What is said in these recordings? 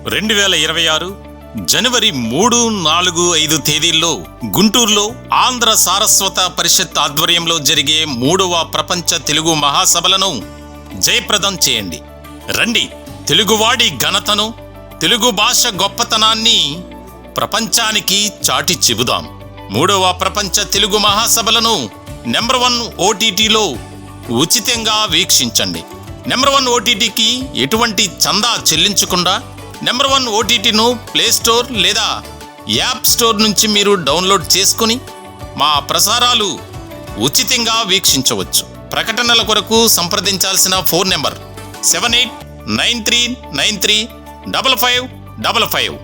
2026 జనవరి 3, 4, 5 తేదీల్లో గుంటూరులో ఆంధ్ర సారస్వత పరిషత్ ఆధ్వర్యంలో జరిగే 3వ ప్రపంచ తెలుగు మహాసభలను జయప్రదం చేయండి. రండి, తెలుగువాడి ఘనతను, తెలుగు భాష గొప్పతనాన్ని ప్రపంచానికి చాటి చెబుదాం. 3వ ప్రపంచ తెలుగు మహాసభలను నెంబర్ 1 ఓటీటీలో ఉచితంగా వీక్షించండి. నెంబర్ 1 ఓటీటీకి ఎటువంటి చందా చెల్లించకుండా నెంబర్ 1 ఓటీటీను ప్లేస్టోర్ లేదా యాప్ స్టోర్ నుంచి మీరు డౌన్లోడ్ చేసుకుని మా ప్రసారాలు ఉచితంగా వీక్షించవచ్చు. ప్రకటనల కొరకు సంప్రదించాల్సిన ఫోన్ నెంబర్ 7893935555.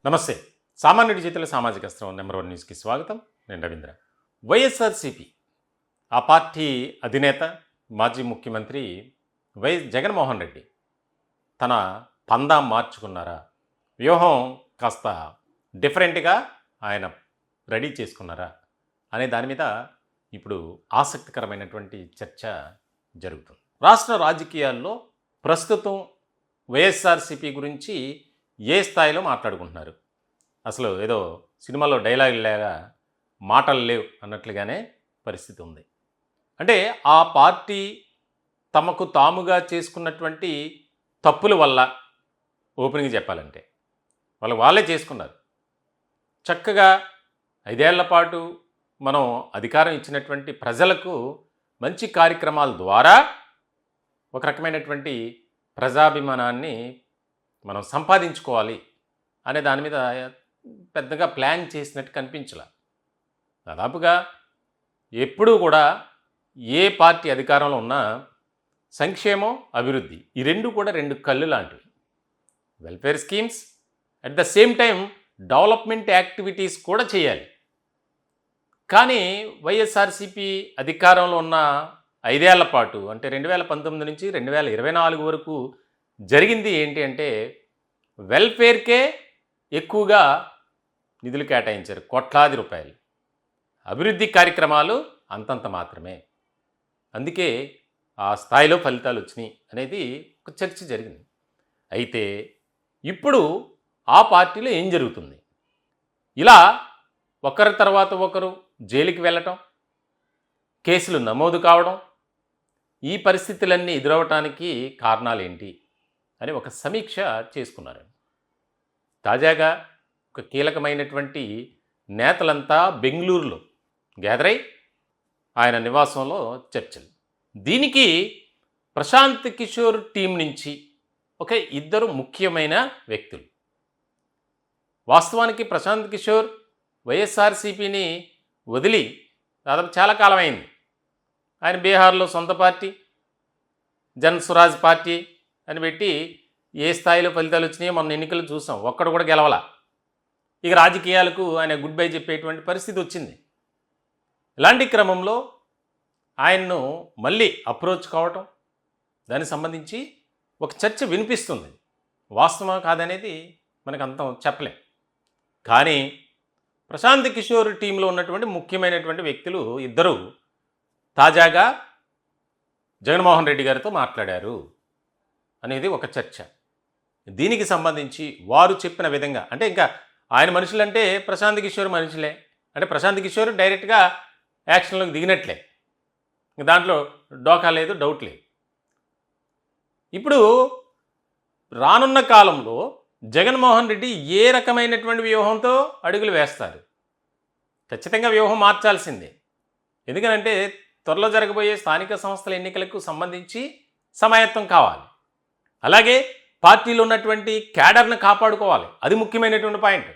నమస్తే. సామాన్యుడి చేతుల సామాజిక అస్త్రం నెంబర్ 1 న్యూస్కి స్వాగతం. నేను రవీంద్ర. వైఎస్ఆర్సీపీ ఆ పార్టీ అధినేత మాజీ ముఖ్యమంత్రి వైఎస్ జగన్మోహన్ రెడ్డి తన పందా మార్చుకున్నారా, వ్యూహం కాస్త డిఫరెంట్గా ఆయన రెడీ చేసుకున్నారా అనే దాని మీద ఇప్పుడు ఆసక్తికరమైనటువంటి చర్చ జరుగుతుంది. రాష్ట్ర రాజకీయాల్లో ప్రస్తుతం వైఎస్ఆర్సీపీ గురించి ఏ స్థాయిలో మాట్లాడుకుంటున్నారు, అసలు ఏదో సినిమాలో డైలాగ్ లేగా మాటలు లేవు అన్నట్లుగానే పరిస్థితి ఉంది. అంటే ఆ పార్టీ తమకు తాముగా చేసుకున్నటువంటి తప్పుల వల్ల, ఓపెనింగ్ చెప్పాలంటే వాళ్ళే చేసుకున్నారు. చక్కగా 5 ఏళ్ల పాటు మనం అధికారం ఇచ్చినటువంటి ప్రజలకు మంచి కార్యక్రమాల ద్వారా ఒక రకమైనటువంటి ప్రజాభిమానాన్ని మనం సంపాదించుకోవాలి అనే దాని మీద పెద్దగా ప్లాన్ చేసినట్టు కనిపించలే. దాదాపుగా ఎప్పుడూ కూడా ఏ పార్టీ అధికారంలో ఉన్నా సంక్షేమం, అభివృద్ధి ఈ రెండు కూడా 2 కళ్ళు లాంటివి. Welfare schemes at the same time development activities కూడా చేయాలి. కానీ వైఎస్ఆర్సీపీ అధికారంలో ఉన్న 5 ఏళ్ల పాటు, అంటే 2019 నుంచి 2024 వరకు జరిగింది ఏంటి అంటే వెల్ఫేర్కే ఎక్కువగా నిధులు కేటాయించారు, కోట్లాది రూపాయలు. అభివృద్ధి కార్యక్రమాలు అంతంత మాత్రమే. అందుకే ఆ స్థాయిలో ఫలితాలు వచ్చినాయి అనేది ఒక చర్చ జరిగింది. అయితే ఇప్పుడు ఆ పార్టీలో ఏం జరుగుతుంది? ఇలా ఒకరి తర్వాత ఒకరు జైలుకి వెళ్ళటం, కేసులు నమోదు కావడం, ఈ పరిస్థితులన్నీ ఎదురవటానికి కారణాలు ఏంటి అని ఒక సమీక్ష చేసుకున్నారు. తాజాగా ఒక కీలకమైనటువంటి నేతలంతా బెంగళూరులో గ్యాదర్ అయి ఆయన నివాసంలో చర్చలు. దీనికి ప్రశాంత్ కిషోర్ టీం నుంచి ఒక 2 ముఖ్యమైన వ్యక్తులు. వాస్తవానికి ప్రశాంత్ కిషోర్ వైఎస్ఆర్సీపీని వదిలి దాదాపు చాలా కాలం అయింది. ఆయన బీహార్లో సొంత పార్టీ జన్ స్వరాజ్ పార్టీ అని పెట్టి ఏ స్థాయిలో ఫలితాలు వచ్చినాయో మొన్న ఎన్నికలు చూసాం, ఒక్కడు కూడా గెలవలా. ఇక రాజకీయాలకు ఆయన గుడ్ బై చెప్పేటువంటి పరిస్థితి వచ్చింది. ఇలాంటి క్రమంలో ఆయన్ను మళ్ళీ అప్రోచ్ కావటం, దానికి సంబంధించి ఒక చర్చ వినిపిస్తుంది. వాస్తవం కాదనేది మనకు అంత చెప్పలేం. కానీ ప్రశాంత్ కిషోర్ టీంలో ఉన్నటువంటి ముఖ్యమైనటువంటి వ్యక్తులు 2 తాజాగా జగన్మోహన్ రెడ్డి గారితో మాట్లాడారు అనేది ఒక చర్చ. దీనికి సంబంధించి వారు చెప్పిన విధంగా, అంటే ఇంకా ఆయన మనుషులంటే ప్రశాంత్ కిషోర్ మనుషులే, అంటే ప్రశాంత్ కిషోర్ డైరెక్ట్గా యాక్షన్లోకి దిగినట్లే, దాంట్లో డోకా లేదు, డౌట్ లేదు. ఇప్పుడు రానున్న కాలంలో జగన్మోహన్ రెడ్డి ఏ రకమైనటువంటి వ్యూహంతో అడుగులు వేస్తారు? ఖచ్చితంగా వ్యూహం మార్చాల్సిందే. ఎందుకనంటే త్వరలో జరగబోయే స్థానిక సంస్థల ఎన్నికలకు సంబంధించి సమాయత్తం కావాలి. అలాగే పార్టీలో ఉన్నటువంటి క్యాడర్ను కాపాడుకోవాలి. అది ముఖ్యమైనటువంటి పాయింట్.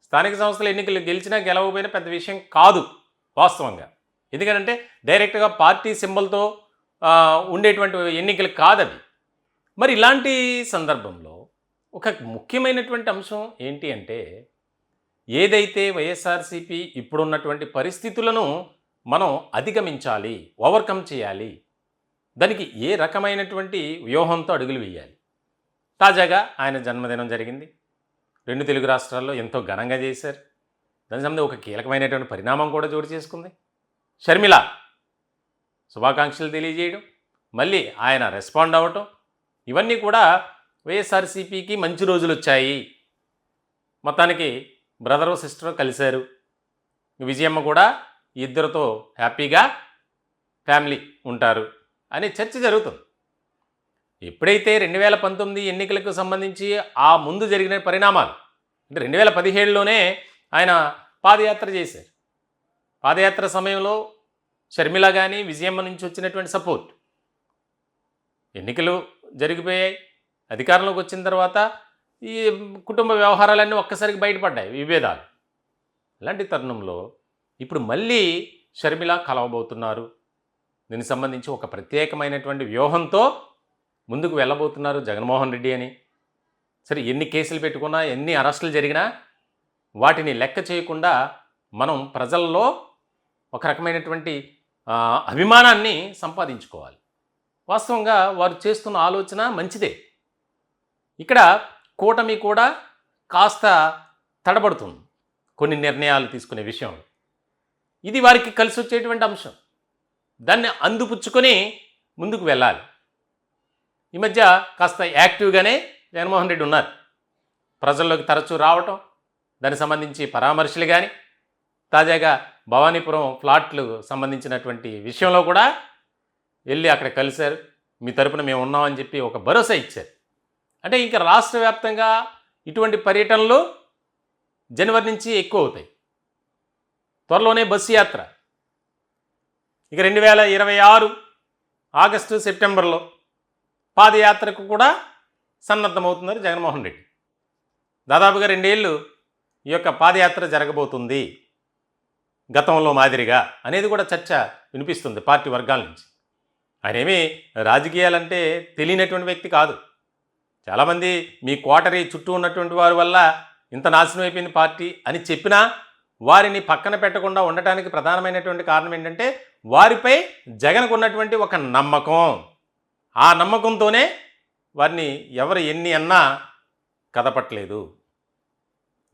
స్థానిక సంస్థల ఎన్నికలు గెలిచినా గెలవకపోయినా పెద్ద విషయం కాదు వాస్తవంగా. ఎందుకంటే డైరెక్ట్గా పార్టీ సింబల్తో ఉండేటువంటి ఎన్నికలు కాదది. మరి ఇలాంటి సందర్భంలో ఒక ముఖ్యమైనటువంటి అంశం ఏంటి అంటే, ఏదైతే వైఎస్ఆర్సీపీ ఇప్పుడున్నటువంటి పరిస్థితులను మనం అధిగమించాలి, ఓవర్కమ్ చేయాలి, దానికి ఏ రకమైనటువంటి వ్యూహంతో అడుగులు వేయాలి. తాజాగా ఆయన జన్మదినం జరిగింది. 2 తెలుగు రాష్ట్రాల్లో ఎంతో ఘనంగా చేశారు. దానికి సంబంధించి ఒక కీలకమైనటువంటి పరిణామం కూడా చోటు చేసుకుంది. షర్మిల శుభాకాంక్షలు తెలియజేయడం, మళ్ళీ ఆయన రెస్పాండ్ అవ్వటం, ఇవన్నీ కూడా వైఎస్ఆర్సీపీకి మంచి రోజులు వచ్చాయి. మొత్తానికి బ్రదరు సిస్టరు కలిశారు. విజయమ్మ కూడా ఈ ఇద్దరితో హ్యాపీగా ఫ్యామిలీ ఉంటారు అనే చర్చ జరుగుతుంది. ఎప్పుడైతే 2019 ఎన్నికలకు సంబంధించి ఆ ముందు జరిగిన పరిణామాలు, అంటే 2017లోనే ఆయన పాదయాత్ర చేశారు. పాదయాత్ర సమయంలో షర్మిల కానీ విజయమ్మ నుంచి వచ్చినటువంటి సపోర్ట్, ఎన్నికలు జరిగిపోయాయి, అధికారంలోకి వచ్చిన తర్వాత ఈ కుటుంబ వ్యవహారాలన్నీ ఒక్కసారికి బయటపడ్డాయి, విభేదాలు. ఇలాంటి తరుణంలో ఇప్పుడు మళ్ళీ షర్మిల కలవబోతున్నారు. దీనికి సంబంధించి ఒక ప్రత్యేకమైనటువంటి వ్యూహంతో ముందుకు వెళ్ళబోతున్నారు జగన్మోహన్ రెడ్డి అని. సరే, ఎన్ని కేసులు పెట్టుకున్నా, ఎన్ని అరెస్టులు జరిగినా వాటిని లెక్క చేయకుండా మనం ప్రజల్లో ఒక రకమైనటువంటి అభిమానాన్ని సంపాదించుకోవాలి. వాస్తవంగా వారు చేస్తున్న ఆలోచన మంచిదే. ఇక్కడ కూటమి కూడా కాస్త తడబడుతుంది కొన్ని నిర్ణయాలు తీసుకునే విషయంలో. ఇది వారికి కలిసి వచ్చేటువంటి అంశం. దాన్ని అందిపుచ్చుకొని ముందుకు వెళ్ళాలి. ఈ మధ్య కాస్త యాక్టివ్గానే జగన్మోహన్ రెడ్డి ఉన్నారు. ప్రజల్లోకి తరచూ రావటం, దానికి సంబంధించి పరామర్శలు కానీ, తాజాగా భవానీపురం ఫ్లాట్లు సంబంధించినటువంటి విషయంలో కూడా వెళ్ళి అక్కడ కలిశారు. మీ తరపున మేము ఉన్నామని చెప్పి ఒక భరోసా ఇచ్చారు. అంటే ఇంకా రాష్ట్ర వ్యాప్తంగా ఇటువంటి పర్యటనలు జనవరి నుంచి ఎక్కువ అవుతాయి. త్వరలోనే బస్సు యాత్ర, ఇక 2026 ఆగస్టు సెప్టెంబర్లో పాదయాత్రకు కూడా సన్నద్ధమవుతున్నారు జగన్మోహన్ రెడ్డి. దాదాపుగా 2 ఏళ్ళు ఈ యొక్క పాదయాత్ర జరగబోతుంది గతంలో మాదిరిగా అనేది కూడా చర్చ వినిపిస్తుంది పార్టీ వర్గాల నుంచి. ఆయన ఏమీ రాజకీయాలంటే తెలియనటువంటి వ్యక్తి కాదు. చాలామంది మీ కోటరీ చుట్టూ ఉన్నటువంటి వారి వల్ల ఇంత నాశనం అయిపోయింది పార్టీ అని చెప్పినా వారిని పక్కన పెట్టకుండా ఉండటానికి ప్రధానమైనటువంటి కారణం ఏంటంటే వారిపై జగన్కు ఉన్నటువంటి ఒక నమ్మకం. ఆ నమ్మకంతోనే వారిని ఎవరు ఎన్ని అన్నా కదపట్లేదు,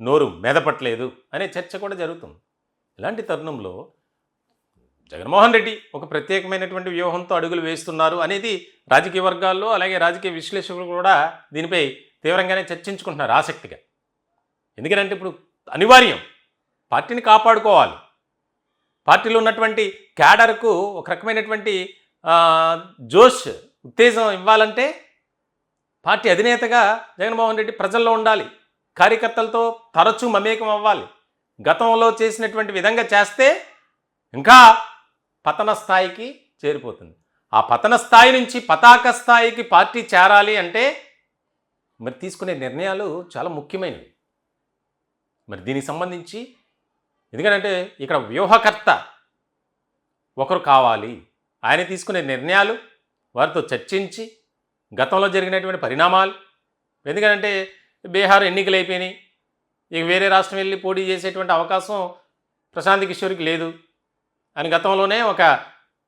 నోరు మెదపట్లేదు అనే చర్చ కూడా జరుగుతుంది. ఇలాంటి తరుణంలో జగన్మోహన్ రెడ్డి ఒక ప్రత్యేకమైనటువంటి వ్యూహంతో అడుగులు వేస్తున్నారు అనేది రాజకీయ వర్గాల్లో, అలాగే రాజకీయ విశ్లేషకులు కూడా దీనిపై తీవ్రంగానే చర్చించుకుంటున్నారు ఆసక్తిగా. ఎందుకంటే ఇప్పుడు అనివార్యం, పార్టీని కాపాడుకోవాలి. పార్టీలో ఉన్నటువంటి క్యాడర్కు ఒక రకమైనటువంటి జోష్, ఉత్తేజం ఇవ్వాలంటే పార్టీ అధినేతగా జగన్మోహన్ రెడ్డి ప్రజల్లో ఉండాలి, కార్యకర్తలతో తరచూ మమేకం అవ్వాలి. గతంలో చేసినటువంటి విధంగా చేస్తే ఇంకా పతన స్థాయికి చేరిపోతుంది. ఆ పతన స్థాయి నుంచి పతాక స్థాయికి పార్టీ చేరాలి అంటే మరి తీసుకునే నిర్ణయాలు చాలా ముఖ్యమైనవి. మరి దీనికి సంబంధించి ఎందుకంటే ఇక్కడ వ్యూహకర్త ఒకరు కావాలి. ఆయన తీసుకునే నిర్ణయాలు వారితో చర్చించి గతంలో జరిగినటువంటి పరిణామాలు, ఎందుకంటే బీహార్ ఎన్నికలు అయిపోయినాయి, ఇక వేరే రాష్ట్రం వెళ్ళి పోటీ చేసేటువంటి అవకాశం ప్రశాంత్ కిషోర్కి లేదు అని గతంలోనే ఒక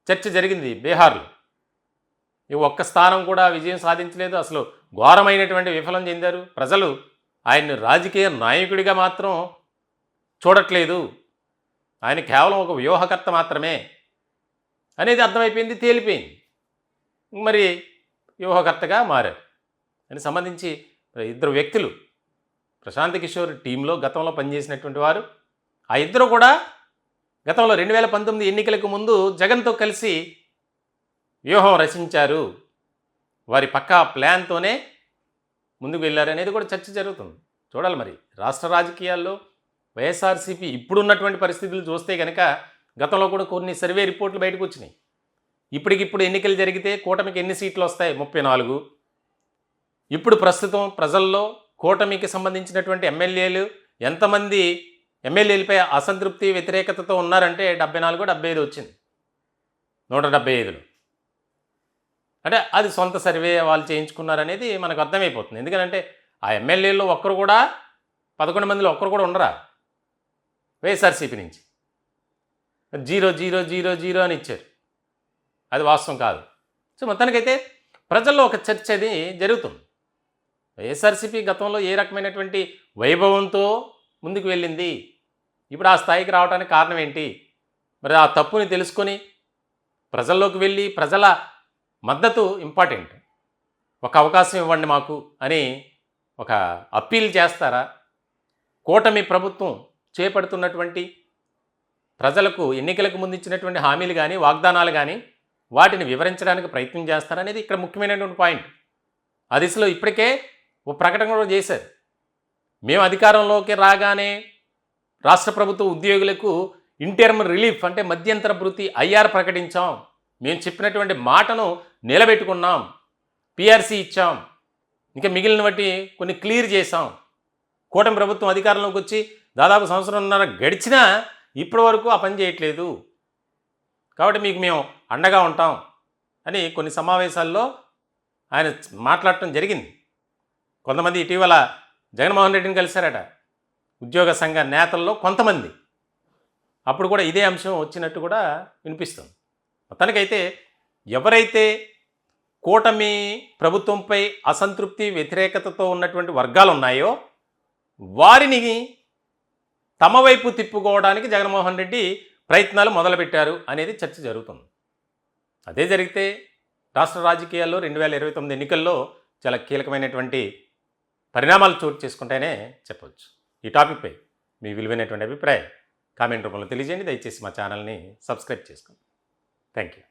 చర్చ జరిగింది బీహార్లో. ఇక ఒక్క స్థానం కూడా విజయం సాధించలేదు, అసలు ఘోరమైనటువంటి విఫలం చెందారు. ప్రజలు ఆయన్ని రాజకీయ నాయకుడిగా మాత్రం చూడట్లేదు, ఆయన కేవలం ఒక వ్యూహకర్త మాత్రమే అనేది అర్థమైపోయింది, తేలిపోయింది. మరి వ్యూహకర్తగా మారారు. దానికి సంబంధించి ఇద్దరు వ్యక్తులు ప్రశాంత్ కిషోర్ టీంలో గతంలో పనిచేసినటువంటి వారు, ఆ ఇద్దరు కూడా గతంలో 2019 ఎన్నికలకు ముందు జగన్తో కలిసి వ్యూహం రచించారు. వారి పక్కా ప్లాన్తోనే ముందుకు వెళ్ళారు అనేది కూడా చర్చ జరుగుతుంది. చూడాలి మరి రాష్ట్ర రాజకీయాల్లో వైఎస్ఆర్సీపీ ఇప్పుడున్నటువంటి పరిస్థితులు చూస్తే కనుక గతంలో కూడా కొన్ని సర్వే రిపోర్ట్లు బయటకు వచ్చినాయి. ఇప్పటికిప్పుడు ఎన్నికలు జరిగితే కూటమికి ఎన్ని సీట్లు వస్తాయి? 34. ఇప్పుడు ప్రస్తుతం ప్రజల్లో కూటమికి సంబంధించినటువంటి ఎమ్మెల్యేలు ఎంతమంది ఎమ్మెల్యేలపై అసంతృప్తి వ్యతిరేకతతో ఉన్నారంటే 74, 75 వచ్చింది 175లో. అంటే అది సొంత సర్వే వాళ్ళు చేయించుకున్నారనేది మనకు అర్థమైపోతుంది. ఎందుకంటే ఆ ఎమ్మెల్యేల్లో ఒక్కరు కూడా 11 మందిలో ఒక్కరు కూడా ఉండరా వైఎస్ఆర్సీపీ నుంచి. 0 అని ఇచ్చారు, అది వాస్తవం కాదు. సో మొత్తానికైతే ప్రజల్లో ఒక చర్చ అది జరుగుతుంది. వైఎస్ఆర్సీపీ గతంలో ఏ రకమైనటువంటి వైభవంతో ముందుకు వెళ్ళింది, ఇప్పుడు ఆ స్థాయికి రావడానికి కారణం ఏంటి? మరి ఆ తప్పుని తెలుసుకొని ప్రజల్లోకి వెళ్ళి ప్రజల మద్దతు ఇంపార్టెంట్. ఒక అవకాశం ఇవ్వండి మాకు అని ఒక అప్పీల్ చేస్తారా? కూటమి ప్రభుత్వం చేపడుతున్నటువంటి ప్రజలకు ఎన్నికలకు ముందు ఇచ్చినటువంటి హామీలు కానీ వాగ్దానాలు కానీ వాటిని వివరించడానికి ప్రయత్నం చేస్తారనేది ఇక్కడ ముఖ్యమైనటువంటి పాయింట్. ఆ దిశలో ఇప్పటికే ఓ ప్రకటన కూడా చేశారు. మేము అధికారంలోకి రాగానే రాష్ట్ర ప్రభుత్వ ఉద్యోగులకు ఇంటర్మ్ రిలీఫ్ అంటే మధ్యంతర భృతి ఐఆర్ ప్రకటించాం, మేము చెప్పినటువంటి మాటను నిలబెట్టుకున్నాం, పిఆర్సీ ఇచ్చాం, ఇంకా మిగిలిన బట్టి కొన్ని క్లియర్ చేశాం. కూటమి ప్రభుత్వం అధికారంలోకి వచ్చి దాదాపు సంవత్సరంన్నర గడిచినా ఇప్పటి వరకు ఆ పని చేయట్లేదు, కాబట్టి మీకు మేము అండగా ఉంటాం అని కొన్ని సమావేశాల్లో ఆయన మాట్లాడటం జరిగింది. కొంతమంది ఇటీవల జగన్మోహన్ రెడ్డిని కలిశారట, ఉద్యోగ సంఘ నేతల్లో కొంతమంది. అప్పుడు కూడా ఇదే అంశం వచ్చినట్టు కూడా వినిపిస్తుంది. మొత్తానికైతే ఎవరైతే కూటమి ప్రభుత్వంపై అసంతృప్తి వ్యతిరేకతతో ఉన్నటువంటి వర్గాలు ఉన్నాయో వారిని తమ వైపు తిప్పుకోవడానికి జగన్మోహన్ రెడ్డి ప్రయత్నాలు మొదలుపెట్టారు అనేది చర్చ జరుగుతుంది. అదే జరిగితే రాష్ట్ర రాజకీయాల్లో 2029 ఎన్నికల్లో చాలా కీలకమైనటువంటి పరిణామాలు చోటు చేసుకుంటేనే చెప్పవచ్చు. ఈ టాపిక్పై మీ విలువైనటువంటి అభిప్రాయం కామెంట్ రూపంలో తెలియజేయండి. దయచేసి మా ఛానల్ని సబ్స్క్రైబ్ చేసుకోండి. Thank you.